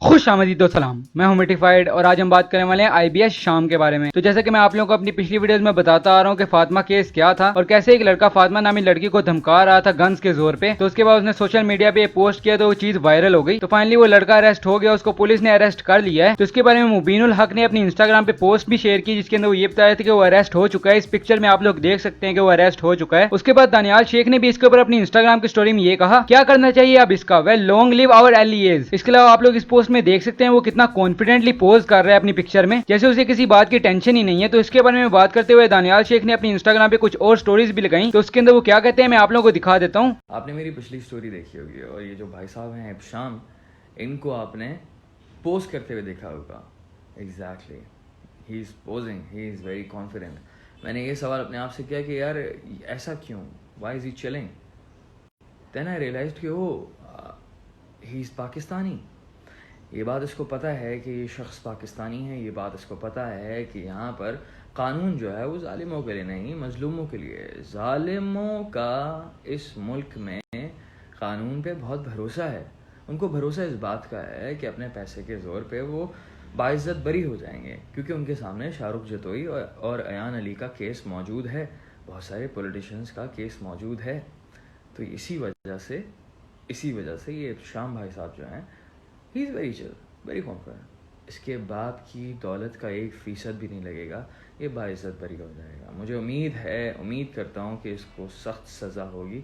खुश आमदीद और सलाम। मैं हूं मिटिफाइड और आज हम बात करने वाले हैं आईबीएस शाम के बारे में। तो जैसे कि मैं आप लोगों को अपनी पिछली वीडियोस में बताता आ रहा हूं कि फातिमा केस क्या था और कैसे एक लड़का फातिमा नामी लड़की को धमका रहा था गन्स के जोर पे। तो उसके बाद उसने सोशल मीडिया पे पोस्ट किया तो वो चीज वायरल हो गई। तो फाइनली वो लड़का अरेस्ट हो गया, उसको पुलिस ने अरेस्ट कर लिया है। तो इसके बारे में मुबीनुल हक ने अपनी इंस्टाग्राम पे पोस्ट भी शेयर की जिसके अंदर वो ये बताया था कि वो अरेस्ट हो चुका है। इस पिक्चर में आप लोग देख सकते हैं कि वो अरेस्ट हो चुका है। उसके बाद दानियाल शेख ने भी इसके ऊपर अपनी इंस्टाग्राम की स्टोरी में ये कहा, क्या करना चाहिए अब इसका, वेल लॉन्ग लिव आवर एलियज। इसके अलावा आप लोग इस पोस्ट में देख सकते हैं वो कितना कॉन्फिडेंटली पोज कर रहा है अपनी पिक्चर में, जैसे उसे किसी बात की टेंशन ही नहीं है। तो इसके बारे में बात करते हुए दानियाल शेख ने अपनी इंस्टाग्राम पे कुछ और स्टोरीज भी लगाई। तो उसके अंदर वो क्या कहते हैं मैं आप लोगों को दिखा देता हूँ। आपने मेरी पिछली स्टोरी देखी होगी और ये जो भाई साहब हैं शाम, इनको आपने पोस्ट करते हुए देखा होगा। Exactly, he is posing, he is very confident. मैंने ये सवाल अपने आप से किया कि यार ऐसा क्यों, why is he chilling. Then I realised कि ओ ही इज़ पाकिस्तानी। ये बात इसको पता है कि ये शख्स पाकिस्तानी है। ये बात इसको पता है कि यहाँ पर कानून जो है वो जालिमों के लिए नहीं, मजलूमों के लिए। जालिमों का इस मुल्क में कानून पे बहुत भरोसा है। उनको भरोसा इस बात का है कि अपने पैसे के ज़ोर पे वो बाइज़्ज़त बरी हो जाएंगे, क्योंकि उनके सामने शाहरुख जतोई और अयान अली का केस मौजूद है, बहुत सारे पॉलिटिशियंस का केस मौजूद है। तो इसी वजह से ये शाम भाई साहब जो हैं, he is very chill, very confident. इसके बाप की दौलत का 1% भी नहीं लगेगा, ये बाइज़्ज़त बरी हो जाएगा। मुझे उम्मीद करता हूँ कि इसको सख्त सज़ा होगी,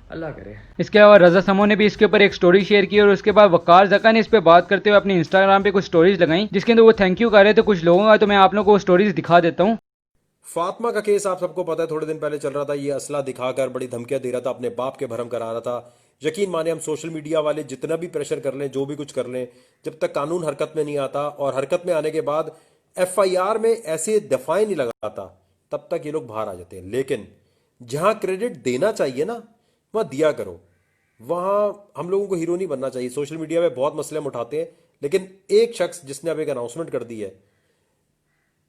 अल्लाह करे। इसके अलावा रजा समो ने भी इसके ऊपर एक स्टोरी शेयर की और उसके बाद वकार जका ने इस पे बात करते हुए अपने इंस्टाग्राम पे कुछ स्टोरीज लगाई जिसके अंदर वो थैंक यू कर रहे थे कुछ लोगों का। तो मैं आप लोगों को स्टोरीज दिखा देता हूँ। फातिमा का केस आप सबको पता है, थोड़े दिन पहले चल रहा था। ये असला दिखाकर बड़ी धमकियां दे रहा था, अपने बाप के भरम करा रहा था। यकीन माने हम सोशल मीडिया वाले जितना भी प्रेशर कर लें, जो भी कुछ कर लें, जब तक कानून हरकत में नहीं आता और हरकत में आने के बाद एफआईआर में ऐसे दफाएं नहीं लगाता, तब तक ये लोग बाहर आ जाते हैं। लेकिन जहां क्रेडिट देना चाहिए ना, वहां दिया करो। वहां हम लोगों को हीरो नहीं बनना चाहिए। सोशल मीडिया में बहुत मसले हम उठाते हैं, लेकिन एक शख्स जिसने अब एक अनाउंसमेंट कर दी है,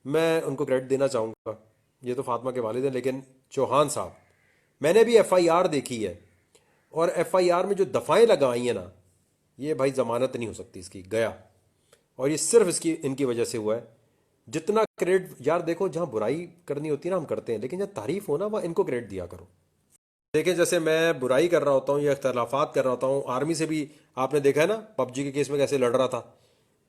मैं उनको क्रेडिट देना चाहूँगा। ये तो फातिमा के वालिद हैं, लेकिन चौहान साहब, मैंने भी एफआईआर देखी है और एफआईआर में जो दफ़ाएं लगाई हैं ना, ये भाई ज़मानत नहीं हो सकती इसकी, गया। और ये सिर्फ इनकी वजह से हुआ है। जितना क्रेडिट यार देखो, जहाँ बुराई करनी होती है ना हम करते हैं, लेकिन जहाँ तारीफ हो ना वहाँ इनको क्रेडिट दिया करो। देखें, जैसे मैं बुराई कर रहा होता हूँ या इख्तलाफात कर रहा होता हूँ, आर्मी से भी आपने देखा है ना, पबजी के केस में कैसे लड़ रहा था,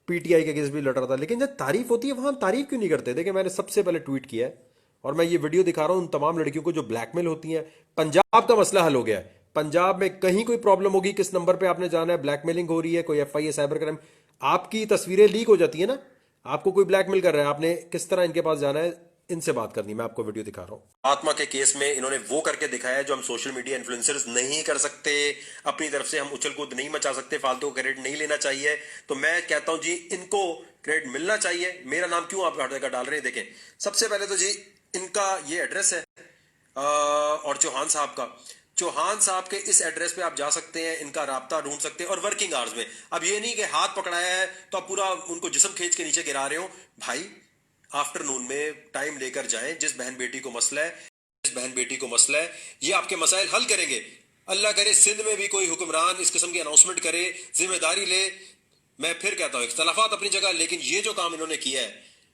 पीटीआई के केस भी लड़ रहा था। लेकिन जब तारीफ होती है वहां हम तारीफ क्यों नहीं करते? देखिए, मैंने सबसे पहले ट्वीट किया है और मैं ये वीडियो दिखा रहा हूं उन तमाम लड़कियों को जो ब्लैकमेल होती हैं। पंजाब का मसला हल हो गया है। पंजाब में कहीं कोई प्रॉब्लम होगी, किस नंबर पे आपने जाना है, ब्लैकमेलिंग हो रही है, कोई एफआईए साइबर क्राइम, आपकी तस्वीरें लीक हो जाती है ना, आपको कोई ब्लैकमेल कर रहा है, आपने किस तरह इनके पास जाना है, इनसे बात करनी। मैं आपको वीडियो दिखा रहा हूं। आत्मा के केस में इन्होंने वो करके दिखाया है जो हम सोशल मीडिया इन्फ्लुएंसर्स नहीं कर सकते। अपनी तरफ से हम उछल कूद नहीं मचा सकते, फालतू क्रेडिट नहीं लेना चाहिए। तो मैं कहता हूं जी, इनको क्रेडिट मिलना चाहिए। मेरा नाम क्यों आप हर जगह डाल रहे हैं? देखें, सबसे पहले तो जी इनका ये एड्रेस है और चौहान साहब के इस एड्रेस पे आप जा सकते हैं, इनका राब्ता ढूंढ सकते हैं और वर्किंग आवर्स में। अब ये नहीं कि हाथ पकड़ाया है तो आप पूरा उनको जिस्म खींच के नीचे गिरा रहे हो। भाई आफ्टरनून में टाइम लेकर जाएं। जिस बहन बेटी को मसला है ये आपके मसाइल हल करेंगे। अल्लाह करे सिंध में भी कोई हुक्मरान इस किस्म की अनाउंसमेंट करे, जिम्मेदारी ले। मैं फिर कहता हूं, इख्तलाफात अपनी जगह, लेकिन ये जो काम इन्होंने किया है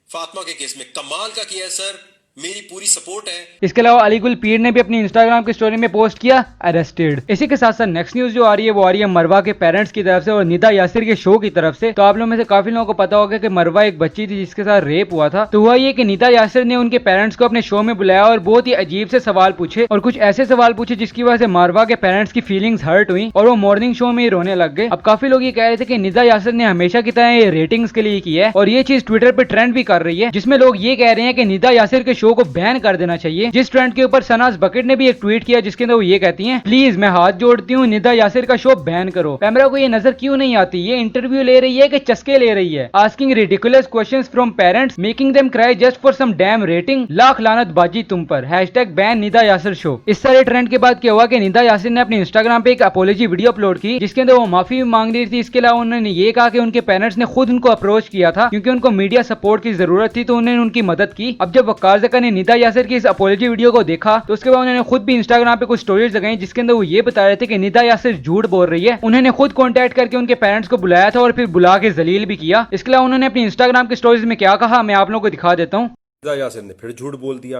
फातिमा के केस में, कमाल का किया है सर। मेरी पूरी सपोर्ट है। इसके अलावा अलीगुल पीर ने भी अपनी इंस्टाग्राम की स्टोरी में पोस्ट किया अरेस्टेड। इसी के साथ साथ नेक्स्ट न्यूज जो आ रही है वो आ रही है मरवा के पेरेंट्स की तरफ से और निदा यासिर के शो की तरफ से। तो आप लोगों में से काफी लोगों को पता होगा कि मरवा एक बच्ची थी जिसके साथ रेप हुआ था। तो हुआ ये कि निदा यासिर ने उनके पेरेंट्स को अपने शो में बुलाया और बहुत ही अजीब से सवाल पूछे और कुछ ऐसे सवाल पूछे जिसकी वजह से मरवा के पेरेंट्स की फीलिंग्स हर्ट हुई और वो मॉर्निंग शो में ही रोने लग गए। अब काफी लोग ये कह रहे थे कि निदा यासिर ने हमेशा की तरह ये रेटिंग्स के लिए किया है और ये चीज ट्विटर पर ट्रेंड भी कर रही है, जिसमें लोग ये कह रहे हैं कि निदा यासिर के शो को बैन कर देना चाहिए। जिस ट्रेंड के ऊपर सनाज बकेट ने भी एक ट्वीट किया जिसके अंदर वो ये कहती हैं, प्लीज मैं हाथ जोड़ती हूँ, निदा यासिर का शो बैन करो। कैमरा को ये नजर क्यों नहीं आती, ये इंटरव्यू ले रही है कि चस्के ले रही है। Asking ridiculous questions from parents, making them cry just for some damn rating, लाख लानत बाजी तुम पर, hashtag ban Nida Yasir show. इस सारे ट्रेंड के बाद क्या हुआ कि निदा यासिर ने अपने इंस्टाग्राम पे एक अपोलॉजी वीडियो अपलोड की जिसके अंदर वो माफी मांग रही थी। इसके अलावा उन्होंने ये कहा कि उनके पेरेंट्स ने खुद उनको अप्रोच किया था क्योंकि उनको मीडिया सपोर्ट की जरूरत थी, तो उन्होंने उनकी मदद की। अब जब वकार तक ने निदा यासिर की इस अपॉलजी वीडियो को देखा तो उसके बाद उन्होंने खुद भी इंस्टाग्राम पे कुछ स्टोरीज लगाई जिसके अंदर वो ये बता रहे थे कि निदा यासिर झूठ बोल रही है। उन्होंने खुद कॉन्टेक्ट करके उनके पेरेंट्स को बुलाया था और फिर बुला के जलील भी किया। इसके अलावा उन्होंने अपनी इंस्टाग्राम की स्टोरीज में क्या कहा मैं आप लोगों को दिखा देता हूँ। निदा यासिर ने फिर झूठ बोल दिया।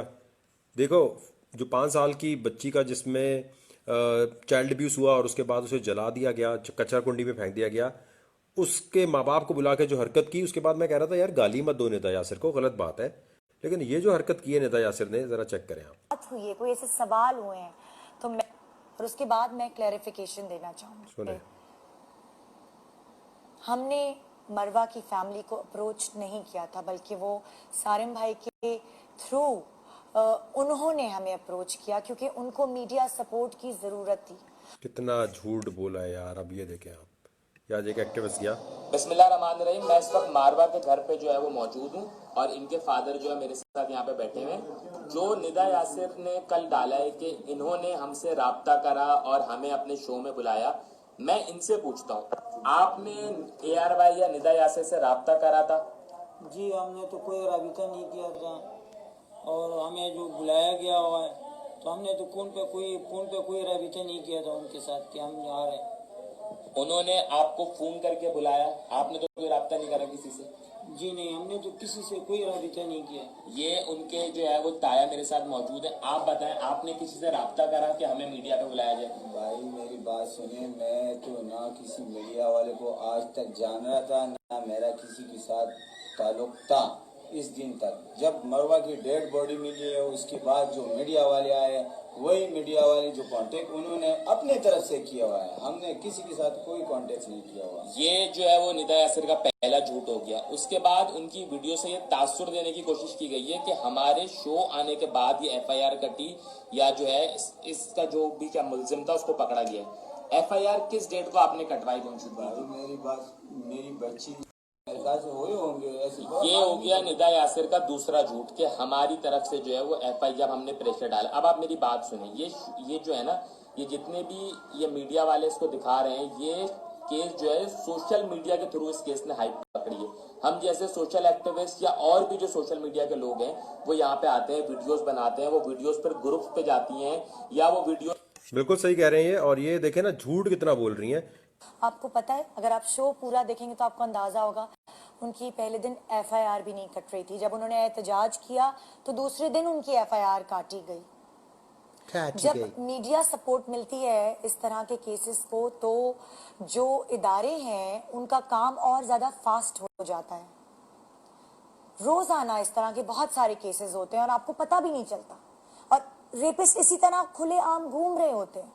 देखो, जो 5 साल की बच्ची का जिसमें चाइल्ड अब्यूज हुआ और उसके बाद उसे जला दिया गया, कचरा कुंडी में फेंक दिया गया, उसके माँ बाप को बुला के जो हरकत की, उसके बाद मैं कह रहा था यार गाली मत दो निदा यासिर को, गलत बात है, लेकिन ये जो हरकत की है निदा यासिर ने, जरा चेक करें आप। बात हुई है, कोई ऐसे सवाल हुए हैं तो मैं, और उसके बाद मैं क्लैरिफिकेशन देना चाहूंगी। सुने, हमने मरवा की फैमिली को अप्रोच नहीं किया था, बल्कि वो सारिम भाई के थ्रू उन्होंने हमें अप्रोच किया क्योंकि उनको मीडिया सपोर्ट की जरूरत थी। कितना झूठ बोला है यार। अब ये देखें आप, आज एक एक्टिविस्ट गया। बिस्मिल्लाहिर्रहमानिर्रहीम। मैं इस वक्त मारवा के घर पे जो है वो मौजूद हूँ और इनके फादर जो है मेरे साथ यहाँ पे बैठे हुए हैं। जो निदा यासिर ने कल डाला है कि इन्होंने हमसे राब्ता करा और हमें अपने शो में बुलाया, मैं इनसे पूछता हूँ, आपने ARY या निदा यासिर से राब्ता करा था? जी, हमने तो कोई राबिता नहीं किया था और हमें जो बुलाया गया हुआ है तो हमने तो फोन पे कोई राबिता नहीं किया था उनके साथ कि हम आ रहे हैं। उन्होंने आपको फोन करके बुलाया, आपने तो कोई राब्ता नहीं करा किसी से? जी नहीं, हमने तो किसी से कोई राबिता नहीं किया। ये उनके जो है वो ताया मेरे साथ मौजूद है। आप बताएं, आपने किसी से राब्ता करा कि हमें मीडिया पे बुलाया जाए? भाई मेरी बात सुने, मैं तो ना किसी मीडिया वाले को आज तक जान रहा था, ना मेरा किसी के साथ ताल्लुक था इस दिन तक। जब मरवा की डेड बॉडी मिली है उसके बाद जो मीडिया वाले आए, वही मीडिया वाले जो कांटेक्ट उन्होंने अपने तरफ से किया हुआ है, हमने किसी के साथ कोई कांटेक्ट नहीं किया हुआ। ये जो है वो निदा यासिर का पहला झूठ हो गया। उसके बाद उनकी वीडियो से ये तासुर देने की कोशिश की गई है कि हमारे शो आने के बाद ये FIR कटी या जो है इसका जो भी क्या मुलजिम था उसको पकड़ा गया। FIR किस डेट को आपने कटवाई? कौन सी? मेरी बच्ची मेरे ख्याल से हुए होंगे ऐसे। ये हो गया निदा यासिर का दूसरा झूठ कि हमारी तरफ से जो है वो FIR जब हमने प्रेशर डाला। अब आप मेरी बात सुने, ये जो है ना, ये जितने भी ये मीडिया वाले इसको दिखा रहे हैं, ये केस जो है सोशल मीडिया के थ्रू इस केस ने हाइप पकड़ी है। हम जैसे सोशल एक्टिविस्ट या और भी जो सोशल मीडिया के लोग हैं वो यहाँ पे आते हैं, वीडियोस बनाते हैं, वो वीडियोस पर ग्रुप पे जाती हैं या वो वीडियो। बिल्कुल सही कह रहे हैं ये, और ये देखें ना झूठ कितना बोल रही हैं। आपको पता है, अगर आप शो पूरा देखेंगे तो आपको अंदाजा होगा उनकी पहले दिन FIR भी नहीं कट रही थी। जब उन्होंने एहतजाज किया तो दूसरे दिन उनकी FIR काटी गई। जब मीडिया सपोर्ट मिलती है इस तरह के केसेस को तो जो इदारे हैं उनका काम और ज्यादा फास्ट हो जाता है। रोजाना इस तरह के बहुत सारे केसेस होते हैं और आपको पता भी नहीं चलता, और रेपिस्ट इसी तरह खुले आम घूम रहे होते हैं।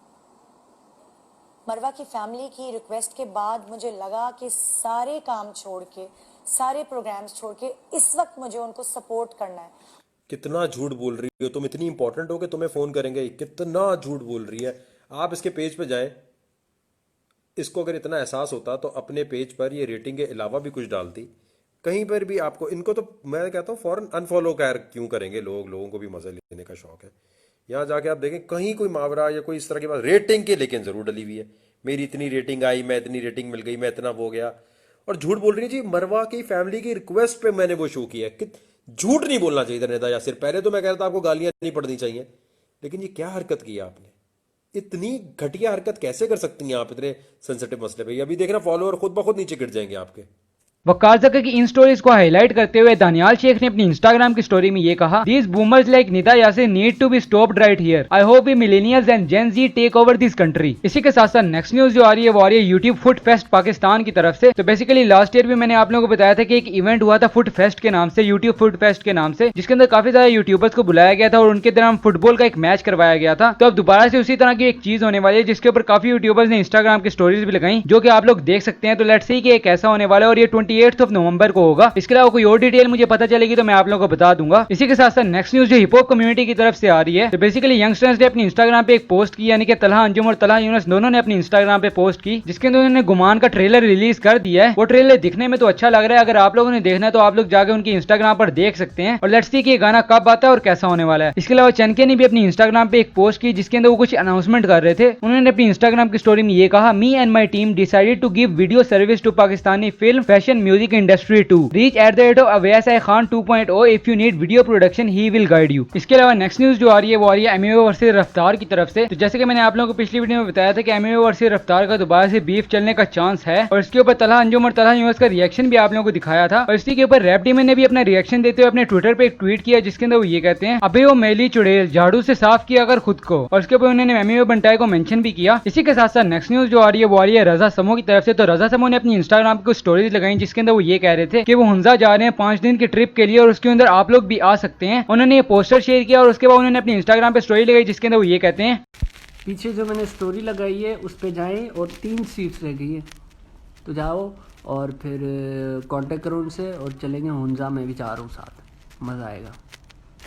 मरवा की फैमिली की रिक्वेस्ट के बाद मुझे लगा कि सारे काम छोड़ के, सारे प्रोग्राम्स छोड़ के इस वक्त मुझे उनको सपोर्ट करना है। कितना झूठ बोल रही हो तुम, इतनी इंपॉर्टेंट हो कि तुम्हें फोन करेंगे, कितना झूठ बोल रही है। आप इसके पेज पे जाएं, इसको अगर इतना एहसास होता तो अपने पेज पर ये रेटिंग के अलावा भी कुछ डालती। कहीं पर भी आपको, इनको तो मैं कहता हूँ फौरन अनफॉलो क्यों करेंगे लोगों को भी मजा लेने का शौक है। यहाँ जाके आप देखें कहीं कोई मुहावरा या कोई इस तरह की बात रेटिंग के लेकिन जरूर डली हुई है, मेरी इतनी रेटिंग आई, मैं इतनी रेटिंग मिल गई, मैं इतना हो गया, और झूठ बोल रही है जी। मरवा की फैमिली की रिक्वेस्ट पे मैंने वो शो किया है। झूठ नहीं बोलना चाहिए था निदा यासिर। पहले तो मैं कह रहा था आपको गालियां नहीं पड़नी चाहिए, लेकिन ये क्या हरकत की आपने, इतनी घटिया हरकत कैसे कर सकती हैं आप इतने सेंसिटिव मसले पे। अभी देखना फॉलोअर खुद ब खुद नीचे गिर जाएंगे आपके। वकार ज़कर की इन स्टोरीज को हाईलाइट करते हुए दानियाल शेख ने अपनी इंस्टाग्राम की स्टोरी में ये कहा, these boomers like Nida Yasir need to be stopped right here. I hope we millennials and gen Z take over this country. इसी के साथ साथ नेक्स्ट न्यूज जो आ रही है वो आ रही है यूट्यूब फुट फेस्ट पाकिस्तान की तरफ से। तो बेसिकली लास्ट ईयर भी मैंने आप लोगों को बताया था कि एक इवेंट हुआ था फुट फेस्ट के नाम से, यूट्यूब फुट फेस्ट के नाम से, जिसके अंदर काफी सारे यूट्यूबर्स को बुलाया गया था और उनके दौरान फुटबॉल का एक मैच करवाया गया था। तो अब दोबारा से उसी तरह की एक चीज होने वाली है जिसके ऊपर काफी यूट्यूबर्स ने इंस्टाग्राम की स्टोरीज भी लगाई, जो कि आप लोग देख सकते हैं। तो लेट्स सी कि ये कैसा होने वाला है, और ये 28 नवंबर को होगा। इसके अलावा कोई और डिटेल मुझे पता चलेगी तो मैं आप लोगों को बता दूंगा। इसी के साथ साथ नेक्स्ट न्यूज जो हिप हॉप कम्युनिटी की तरफ से आ रही है, तो बेसिकली यंगस्टर्स ने अपनी इंस्टाग्राम पे एक पोस्ट की, यानी कि तलहा अंजुम और तलहा यूनुस दोनों ने अपनी इंस्टाग्राम पे पोस्ट की, जिसके अंदर उन्होंने गुमान का ट्रेलर रिलीज कर दिया है। वो ट्रेलर दिखने में तो अच्छा लग रहा है, अगर आप लोगों ने देखना है तो आप लोग जाके उनकी इंस्टाग्राम पर देख सकते हैं। और लेट्स सी कि ये गाना कब आता है और कैसा होने वाला है। इसके अलावा चनके ने भी अपनी इंस्टाग्राम पे एक पोस्ट की जिसके अंदर वो कुछ अनाउंसमेंट कर रहे थे। उन्होंने अपनी इंस्टाग्राम की स्टोरी में ये कहा, me and my team decided to give video service to Pakistani film, fashion, music industry too. Reach @ of ASI Khan 2.0 if you need video production, he will guide you. इसके अलावा नेक्स्ट न्यूज जो आ रही है वो आ रही है एमएओ वर्सेस रफ्तार की तरफ से। तो जैसे कि मैंने आप लोगों को पिछली वीडियो में बताया था कि एमएओ वर्सेस रफ्तार का दोबारा से बीफ चलने का चांस है, और इसके ऊपर तलहा अंजुम और तलहा यूनिवर्स का रिएक्शन भी आप लोगों को दिखाया था। और इसी के ऊपर रैप डीमन ने भी अपना रिएक्शन देते हुए अपने ट्विटर पे एक ट्वीट किया जिसके अंदर वो ये कहते हैं, अबे वो मेली चुड़ैल झाड़ू से साफ किया अगर खुद को। और उसके ऊपर उन्होंने एमएओ बंटाई को मेंशन भी किया। इसी के साथ साथ नेक्स्ट न्यूज जो आ रही है वो आ रही है रजा समो की तरफ से। तो रजा समो ने अपनी इंस्टाग्राम पे कुछ स्टोरीज लगाई जिसके अंदर वो ये कह रहे थे कि वो हुंजा जा रहे हैं 5 दिन की ट्रिप के लिए और उसके अंदर आप लोग भी आ सकते हैं। उन्होंने ये पोस्टर शेयर किया और उसके बाद उन्होंने अपनी इंस्टाग्राम पे स्टोरी लगाई जिसके अंदर वो ये कहते हैं, पीछे जो मैंने स्टोरी लगाई है उस पे जाएं और 3 सीट्स रह गई है तो जाओ और फिर कांटेक्ट करो उनसे और चलेंगे हुंजा, में भी जा रहा हूँ साथ, मज़ा आएगा।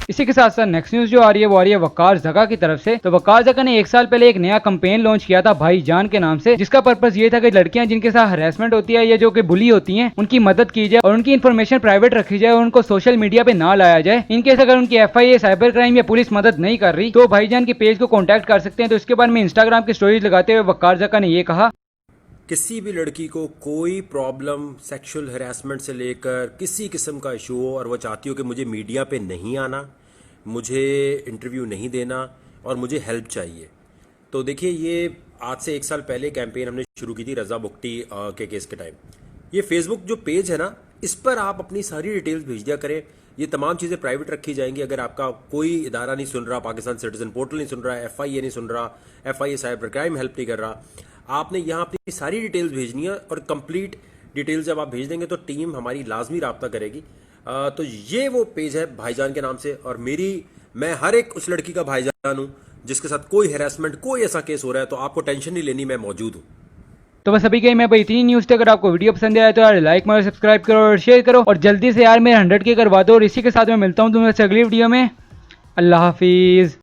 इसी के साथ साथ नेक्स्ट न्यूज जो आ रही है वो आ रही है वकार जगा की तरफ से। तो वकार जगा ने 1 साल पहले एक नया कैंपेन लॉन्च किया था भाईजान के नाम से, जिसका पर्पस ये था कि लड़कियां जिनके साथ हरेसमेंट होती है या जो कि बुली होती हैं उनकी मदद की जाए और उनकी इन्फॉर्मेशन प्राइवेट रखी जाए और उनको सोशल मीडिया पे ना लाया जाए। इनकेस अगर उनकी FIA साइबर क्राइम या पुलिस मदद नहीं कर रही तो भाईजान के पेज को कॉन्टैक्ट कर सकते हैं। तो इसके बाद में इंस्टाग्राम की स्टोरीज लगाते हुए वकार जगा ने ये कहा, किसी भी लड़की को कोई प्रॉब्लम सेक्सुअल हरासमेंट से लेकर किसी किस्म का इशू हो और वो चाहती हो कि मुझे मीडिया पे नहीं आना, मुझे इंटरव्यू नहीं देना और मुझे हेल्प चाहिए, तो देखिए ये आज से 1 साल पहले कैंपेन हमने शुरू की थी रजा बुक्टी के केस के टाइम। ये फेसबुक जो पेज है ना, इस पर आप अपनी सारी डिटेल्स भेज दिया करें। ये तमाम चीज़ें प्राइवेट रखी जाएंगी। अगर आपका कोई इदारा नहीं सुन रहा, पाकिस्तान सिटीजन पोर्टल नहीं सुन रहा, FIA नहीं सुन रहा, FIA साइबर क्राइम हेल्प नहीं कर रहा, आपने यहाँ अपनी सारी डिटेल्स भेजनी है और कंप्लीट डिटेल्स जब आप भेज देंगे तो टीम हमारी लाजमी रब्ता करेगी। तो ये वो पेज है भाईजान के नाम से और मैं हर एक उस लड़की का भाईजान हूँ जिसके साथ कोई हैरेसमेंट कोई ऐसा केस हो रहा है, तो आपको टेंशन नहीं लेनी, मैं मौजूद हूँ। तो बस अभी के मैं भाई इतनी न्यूज़ थी। अगर आपको वीडियो पसंद आया तो यार लाइक मारो, सब्सक्राइब करो और शेयर करो और जल्दी से यार मेरे 100 के करवा दो। और इसी के साथ मैं मिलता हूँ तुम्हें अगली वीडियो में। अल्लाह हाफिज़।